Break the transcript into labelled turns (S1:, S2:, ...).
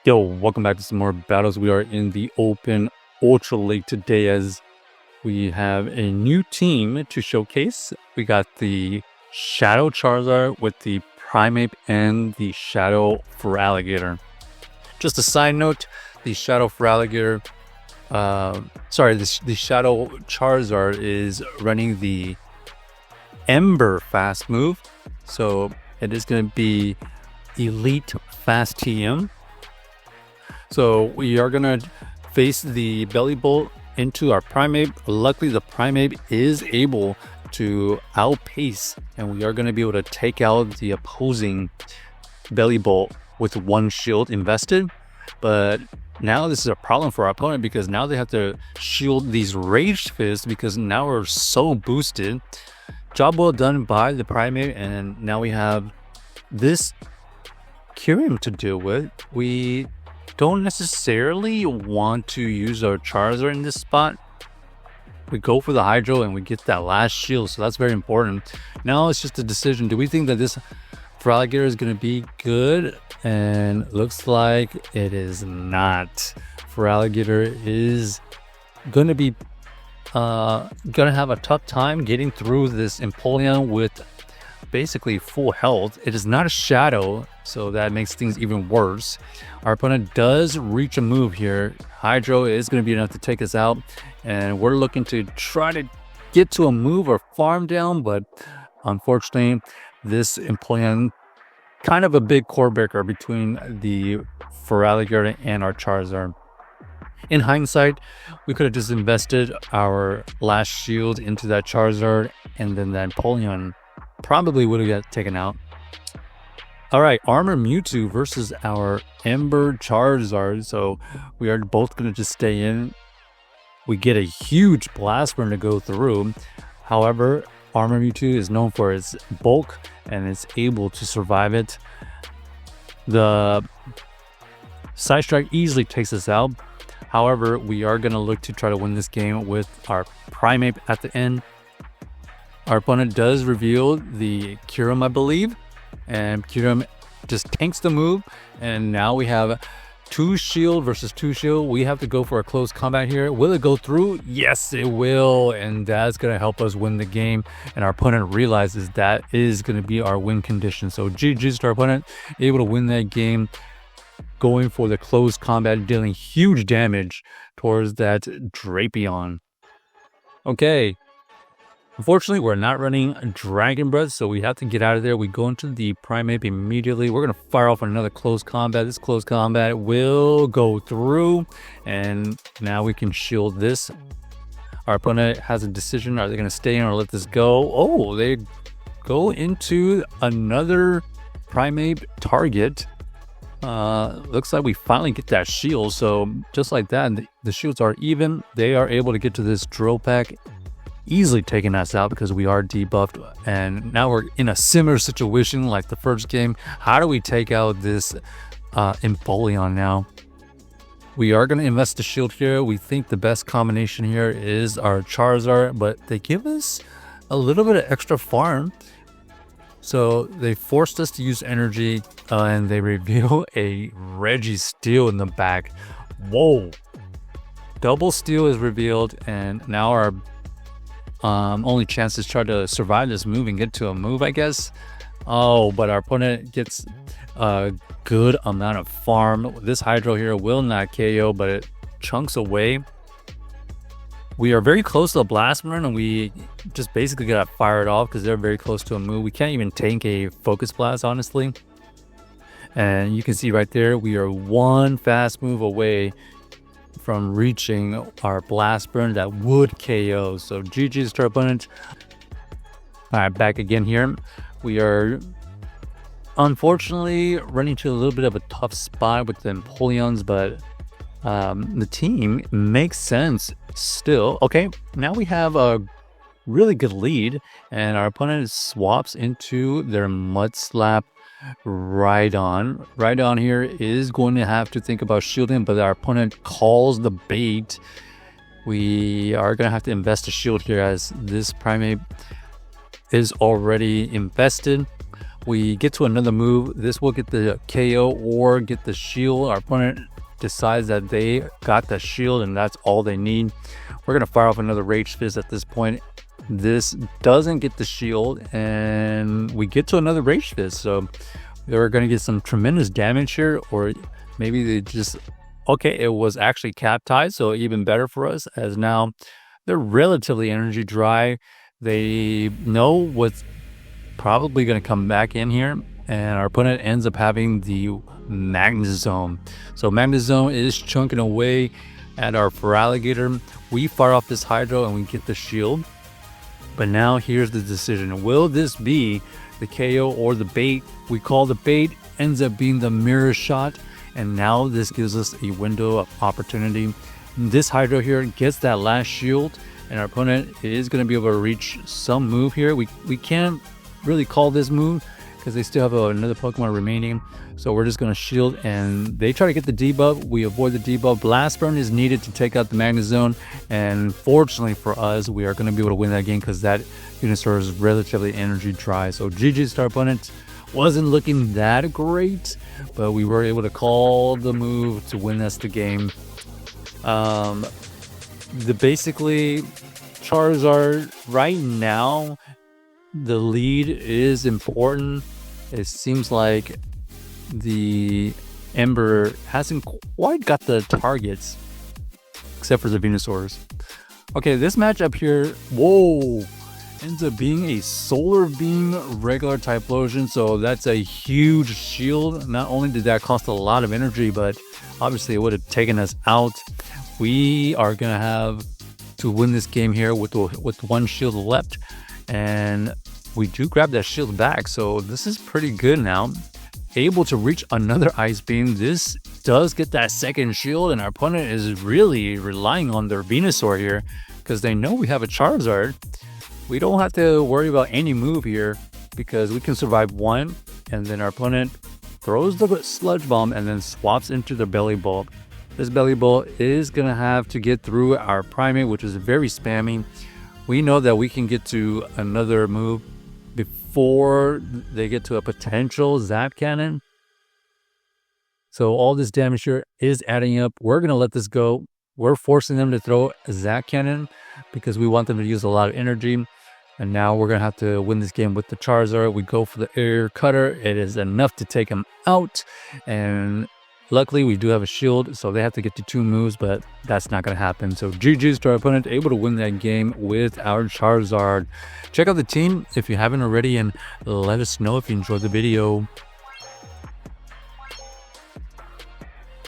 S1: Yo, welcome back to some more battles. We are in the open Ultra League today as we have a new team to showcase. We got the Shadow Charizard with the Primeape and the Shadow Feraligatr. Just a side note, the Shadow Feraligatr, the Shadow Charizard is running the Ember fast move. So it is going to be Elite Fast TM. So we are going to face the Belly Bolt into our Primeape. Luckily, the Primeape is able to outpace, and we are going to be able to take out the opposing Belly Bolt with one shield invested. But now this is a problem for our opponent because now they have to shield these Rage Fists because now we're so boosted. Job well done by the Primeape, and now we have this Kyurem to deal with. We don't necessarily want to use our Charizard in this spot. We go for the Hydro and we get that last shield, so that's very important. Now it's just a decision. Do we think that this Feraligatr is going to be good? And looks like it is not. Feraligatr is going to be gonna have a tough time getting through this Empoleon with basically full health. It is not a Shadow, so that makes things even worse. Our opponent does reach a move here. Hydro is going to be enough to take us out, and we're looking to try to get to a move or farm down, but unfortunately this Empoleon, kind of a big core breaker between the Feraligatr and our Charizard. In hindsight, we could have just invested our last shield into that Charizard, and then that Empoleon probably would have got taken out. All right, Armor Mewtwo versus our Ember Charizard. So we are both going to just stay in. We get a huge Blast Burn to go through. However, Armor Mewtwo is known for its bulk and it's able to survive it. The Side Strike easily takes us out. However, we are going to look to try to win this game with our Primeape at the end. Our opponent does reveal the Kyurem, I believe, and Kyurem just tanks the move, and now we have 2 shield versus 2 shield. We have to go for a close combat here. Will it go through? Yes, it will, and that's going to help us win the game, and our opponent realizes that is going to be our win condition. So GG's to our opponent, able to win that game, going for the close combat, dealing huge damage towards that Drapion. Okay. Unfortunately, we're not running Dragon Breath, so we have to get out of there. We go into the Primeape immediately. We're going to fire off another close combat. This close combat will go through, and now we can shield this. Our opponent has a decision. Are they going to stay in or let this go? Oh, they go into another Primeape target. Looks like we finally get that shield. So just like that, the shields are even. They are able to get to this Drill Pack, easily taking us out because we are debuffed, and now we're in a similar situation like the first game. How do we take out this Empoleon now? We are going to invest the shield here. We think the best combination here is our Charizard, but they give us a little bit of extra farm, so they forced us to use energy, and they reveal a Registeel in the back. Whoa, double steal is revealed, and now our only chance is try to survive this move and get to a move, I guess. Oh, but our opponent gets a good amount of farm. This Hydro here will not KO, but it chunks away. We are very close to a Blast Burn, and we just basically got fired off because they're very close to a move. We can't even tank a Focus Blast, honestly. And you can see right there, we are one fast move away from reaching our Blast Burn that would KO. So GG's to our opponent. All right, back again here. We are unfortunately running to a little bit of a tough spot with the Empoleons, but the team makes sense still. Okay, now we have a really good lead, and our opponent swaps into their Mud Slap Rhydon. Rhydon here is going to have to think about shielding, but our opponent calls the bait. We are going to have to invest a shield here as this Primeape is already invested. we get to another move, this will get the KO or get the shield. Our opponent decides that they got the shield and that's all they need. We're going to fire off another Rage Fist at this point. This doesn't get the shield and we get to another Rage Fist. So they're going to get some tremendous damage here, or maybe they just, okay, it was actually cap tied, so even better for us, as now they're relatively energy dry. They know what's probably going to come back in here, and our opponent ends up having the Magnezone. So Magnezone is chunking away at our Feraligatr. We fire off this Hydro and we get the shield. But now here's the decision. Will this be the KO or the bait? We call the bait, ends up being the Mirror Shot, and now this gives us a window of opportunity. This Hydro here gets that last shield, and our opponent is going to be able to reach some move here. We can't really call this move because they still have another Pokemon remaining, so we're just going to shield, and they try to get the debuff. We avoid the debuff. Blast Burn is needed to take out the Magnezone, and fortunately for us, we are going to be able to win that game because that Venusaur is relatively energy dry. So GG's to our opponent. Wasn't looking that great, but we were able to call the move to win us the game. Basically Charizard right now, the lead is important. It seems like the Ember hasn't quite got the targets, except for the Venusaurs. Okay, this matchup here, whoa, ends up being a Solar Beam regular Typhlosion, so that's a huge shield. Not only did that cost a lot of energy, but obviously it would have taken us out. We are gonna have to win this game here with one shield left, and we do grab that shield back, so this is pretty good now. Able to reach another Ice Beam. This does get that second shield, and our opponent is really relying on their Venusaur here because they know we have a Charizard. We don't have to worry about any move here because we can survive one, and then our opponent throws the Sludge Bomb and then swaps into the Belly Bolt. This Belly Bolt is going to have to get through our Primeape, which is very spammy. We know that we can get to another move before they get to a potential Zap Cannon. So all this damage here is adding up. We're going to let this go. We're forcing them to throw a Zap Cannon because we want them to use a lot of energy. And now we're going to have to win this game with the Charizard. We go for the Air Cutter. It is enough to take him out. And luckily, we do have a shield, so they have to get to 2 moves, but that's not going to happen. So GG's to our opponent, able to win that game with our Charizard. Check out the team if you haven't already, and let us know if you enjoyed the video.